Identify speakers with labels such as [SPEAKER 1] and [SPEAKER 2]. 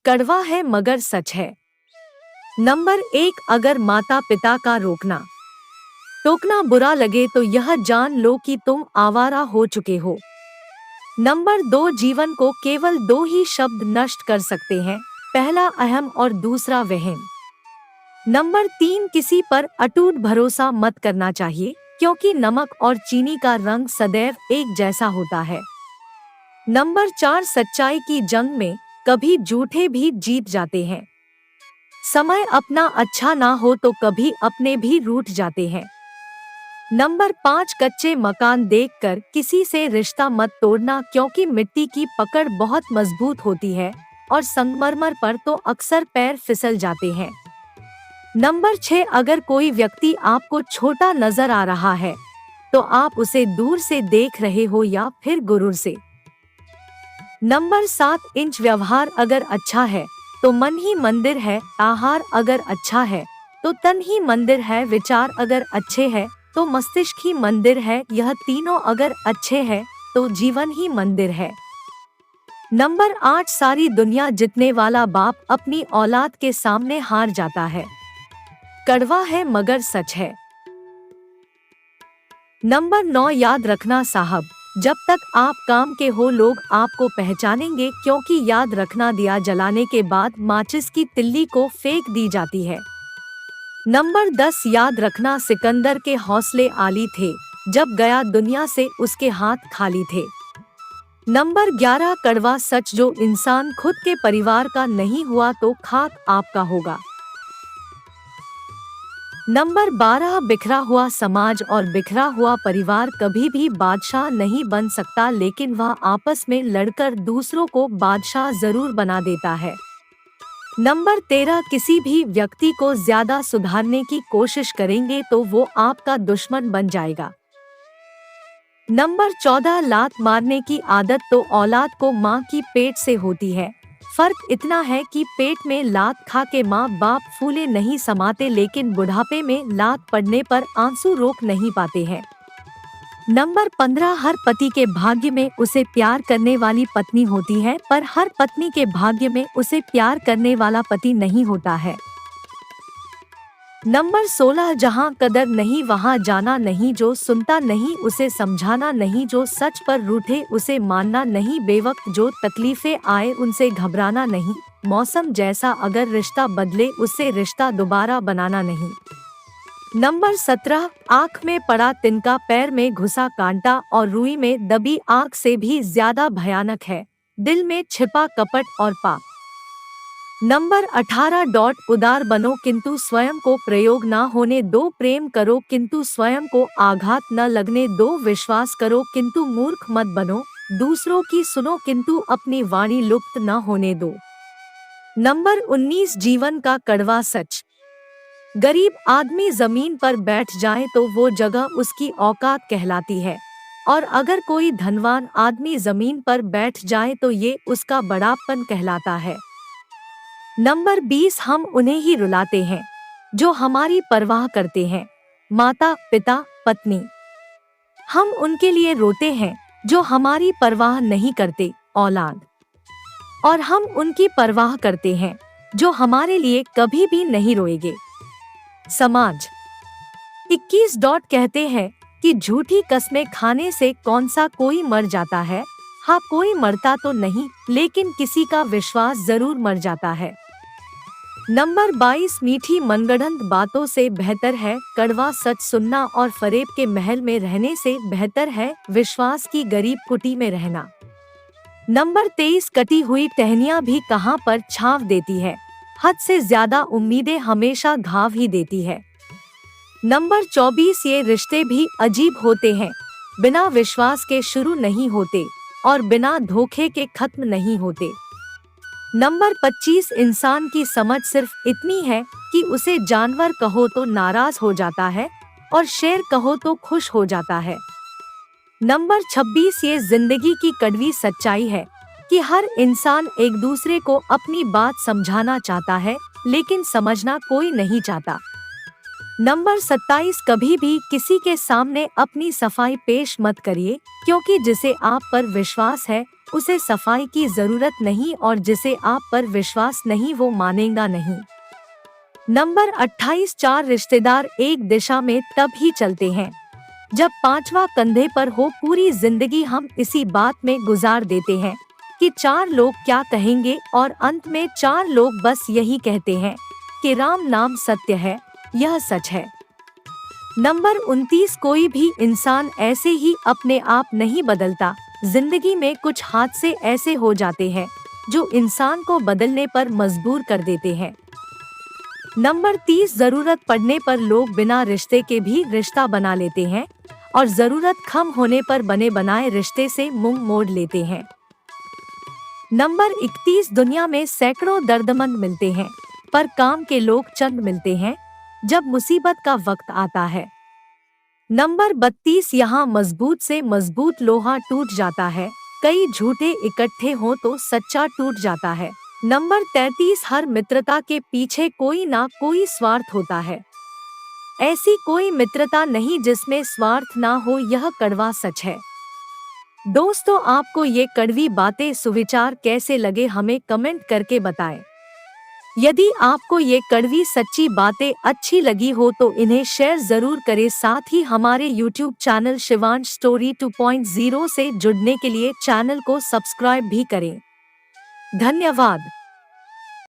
[SPEAKER 1] कड़वा है मगर सच है। नंबर 1, अगर माता पिता का रोकना टोकना बुरा लगे तो यह जान लो कि तुम आवारा हो चुके हो। नंबर 2, जीवन को केवल दो ही शब्द नष्ट कर सकते हैं, पहला अहम और दूसरा वहम। नंबर 3, किसी पर अटूट भरोसा मत करना चाहिए, क्योंकि नमक और चीनी का रंग सदैव एक जैसा होता है। नंबर 4, सच्चाई की जंग में कभी झूठे भी जीत जाते हैं। समय अपना अच्छा ना हो तो कभी अपने भी रूठ जाते हैं। नंबर 5, कच्चे मकान देखकर किसी से रिश्ता मत तोड़ना, क्योंकि मिट्टी की पकड़ बहुत मजबूत होती है और संगमरमर पर तो अक्सर पैर फिसल जाते हैं। नंबर 6, अगर कोई व्यक्ति आपको छोटा नजर आ रहा है तो आप उसे दूर से देख रहे हो या फिर गुरूर से। नंबर 7, इंच व्यवहार अगर अच्छा है तो मन ही मंदिर है, आहार अगर अच्छा है तो तन ही मंदिर है, विचार अगर अच्छे हैं तो मस्तिष्क ही मंदिर है, यह तीनों अगर अच्छे हैं तो जीवन ही मंदिर है। नंबर 8, सारी दुनिया जीतने वाला बाप अपनी औलाद के सामने हार जाता है। कड़वा है मगर सच है। नंबर 9, याद रखना साहब, जब तक आप काम के हो लोग आपको पहचानेंगे, क्योंकि याद रखना दिया जलाने के बाद माचिस की तिल्ली को फेंक दी जाती है। नंबर 10, याद रखना सिकंदर के हौसले आली थे, जब गया दुनिया से उसके हाथ खाली थे। नंबर 11, कड़वा सच, जो इंसान खुद के परिवार का नहीं हुआ तो खाक आपका होगा। नंबर 12, बिखरा हुआ समाज और बिखरा हुआ परिवार कभी भी बादशाह नहीं बन सकता, लेकिन वह आपस में लड़कर दूसरों को बादशाह जरूर बना देता है। नंबर 13, किसी भी व्यक्ति को ज्यादा सुधारने की कोशिश करेंगे तो वो आपका दुश्मन बन जाएगा। नंबर 14, लात मारने की आदत तो औलाद को माँ की पेट से होती है। फर्क इतना है कि पेट में लात खा के माँ बाप फूले नहीं समाते, लेकिन बुढ़ापे में लात पड़ने पर आंसू रोक नहीं पाते हैं। नंबर 15, हर पति के भाग्य में उसे प्यार करने वाली पत्नी होती है, पर हर पत्नी के भाग्य में उसे प्यार करने वाला पति नहीं होता है। नंबर 16, जहाँ कदर नहीं वहाँ जाना नहीं, जो सुनता नहीं उसे समझाना नहीं, जो सच पर रूठे उसे मानना नहीं, बेवक्त जो तकलीफें आए उनसे घबराना नहीं, मौसम जैसा अगर रिश्ता बदले उससे रिश्ता दोबारा बनाना नहीं। नंबर 17, आँख में पड़ा तिनका पैर में घुसा कांटा और रुई में दबी आँख से भी ज्यादा भयानक है दिल में छिपा कपट और पाप। नंबर 18, उदार बनो किंतु स्वयं को प्रयोग ना होने दो, प्रेम करो किंतु स्वयं को आघात न लगने दो, विश्वास करो किंतु मूर्ख मत बनो, दूसरों की सुनो किंतु अपनी वाणी लुप्त न होने दो। नंबर 19, जीवन का कड़वा सच, गरीब आदमी जमीन पर बैठ जाए तो वो जगह उसकी औकात कहलाती है, और अगर कोई धनवान आदमी जमीन पर बैठ जाए तो ये उसका बड़ापन कहलाता है। नंबर 20, हम उन्हें ही रुलाते हैं जो हमारी परवाह करते हैं, माता पिता पत्नी। हम उनके लिए रोते हैं जो हमारी परवाह नहीं करते, औलाद। और हम उनकी परवाह करते हैं जो हमारे लिए कभी भी नहीं रोएंगे, समाज। 21, कहते हैं कि झूठी कस्में खाने से कौन सा कोई मर जाता है। हाँ, कोई मरता तो नहीं, लेकिन किसी का विश्वास जरूर मर जाता है। नंबर 22, मीठी मनगढ़ंत बातों से बेहतर है कड़वा सच सुनना, और फरेब के महल में रहने से बेहतर है विश्वास की गरीब कुटी में रहना। नंबर 23, कटी हुई टहनियाँ भी कहाँ पर छांव देती है, हद से ज्यादा उम्मीदें हमेशा घाव ही देती है। नंबर 24, ये रिश्ते भी अजीब होते हैं, बिना विश्वास के शुरू नहीं होते और बिना धोखे के खत्म नहीं होते। नंबर 25, इंसान की समझ सिर्फ इतनी है कि उसे जानवर कहो तो नाराज हो जाता है और शेर कहो तो खुश हो जाता है। नंबर 26, ये जिंदगी की कड़वी सच्चाई है कि हर इंसान एक दूसरे को अपनी बात समझाना चाहता है, लेकिन समझना कोई नहीं चाहता। नंबर 27, कभी भी किसी के सामने अपनी सफाई पेश मत करिए, क्योंकि जिसे आप पर विश्वास है उसे सफाई की जरूरत नहीं और जिसे आप पर विश्वास नहीं वो मानेगा नहीं। नंबर 28 4 रिश्तेदार एक दिशा में तब ही चलते हैं जब पांचवा कंधे पर हो। पूरी जिंदगी हम इसी बात में गुजार देते हैं कि 4 लोग क्या कहेंगे और अंत में 4 लोग बस यही कहते हैं कि राम नाम सत्य है, यह सच है। नंबर 29 कोई भी इंसान ऐसे ही अपने आप नहीं बदलता। जिंदगी में कुछ हादसे ऐसे हो जाते हैं जो इंसान को बदलने पर मजबूर कर देते हैं। नंबर 30 जरूरत पड़ने पर लोग बिना रिश्ते के भी रिश्ता बना लेते हैं और जरूरत कम होने पर बने बनाए रिश्ते से मुंह मोड़ लेते हैं। नंबर 31 दुनिया में सैकड़ों दर्दमंद मिलते हैं पर काम के लोग चंद मिलते हैं जब मुसीबत का वक्त आता है। नंबर 32 यहाँ मजबूत से मजबूत लोहा टूट जाता है, कई झूठे इकट्ठे हों तो सच्चा टूट जाता है। नंबर 33 हर मित्रता के पीछे कोई ना कोई स्वार्थ होता है, ऐसी कोई मित्रता नहीं जिसमें स्वार्थ ना हो, यह कड़वा सच है। दोस्तों आपको ये कड़वी बातें सुविचार कैसे लगे हमें कमेंट करके बताएं। यदि आपको ये कड़वी सच्ची बातें अच्छी लगी हो तो इन्हें शेयर जरूर करें। साथ ही हमारे YouTube चैनल शिवांश स्टोरी 2.0 से जुड़ने के लिए चैनल को सब्सक्राइब भी करें। धन्यवाद।